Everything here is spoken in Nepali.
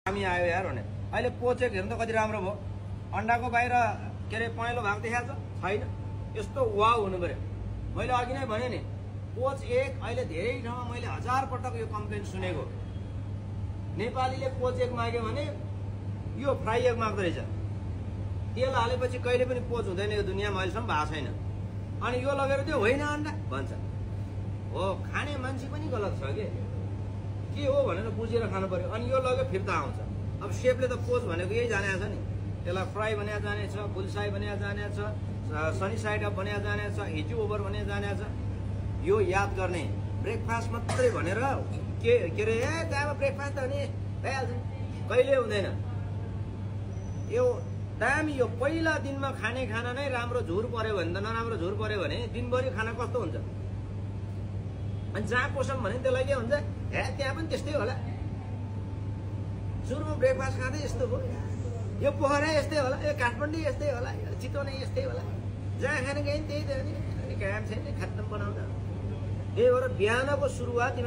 हामी आयो यार भने अहिले पोचेक हेर्नु त कति राम्रो भयो। अन्डाको बाहिर के अरे पहेँलो भाग देखाएको छैन, यस्तो वाउ हुनु पर्यो। मैले अघि नै भने नि पोच एक अहिले धेरै ठाउँमा मैले 1000 पटक यो कम्प्लेन सुनेको। नेपालीले पोच एक माग्यो भने यो फ्राई एक माग्दो रहेछ। तेल हालेपछि कहिले पनि पोच हुँदैन यो दुनियाँमा, अहिलेसम्म भएको छैन। अनि यो लगेर त्यो होइन अन्डा भन्छ। हो, खाने मान्छे पनि गलत छ के हो भनेर बुझेर खानु पर्यो। अनि यो लग्यो फिर्ता आउँछ। अब सेफले त पोच भनेको यही जाने छ नि, त्यसलाई फ्राई बनाएर जाने छ, बुलसाई बनाएर जाने छ, सनी साइड अप बनाएर जाने छ, हिजो ओभर बनाएर जाने छ। यो याद गर्ने। ब्रेकफास्ट मात्रै भनेर के अरे त्यहाँ ब्रेकफास्ट त नि भइहाल्छ, कहिले हुँदैन। यो दामी यो पहिला दिनमा खाने खाना नै राम्रो झुर पर्यो भने त नराम्रो झुर पर्यो भने दिनभरि खाना कस्तो हुन्छ। अनि जहाँ पोसम भने त्यसलाई के हुन्छ, हे त्यहाँ पनि त्यस्तै होला, सुरुमा ब्रेकफास्ट खाँदै यस्तो भयो, यो पोखरा यस्तै होला, यो काठमाडौँ यस्तै होला, यो चितवन यस्तै होला, जहाँ खाने गयो त्यही त अनि काम छैन, खत्तम बनाउँदा। त्यही भएर बिहानको सुरुवात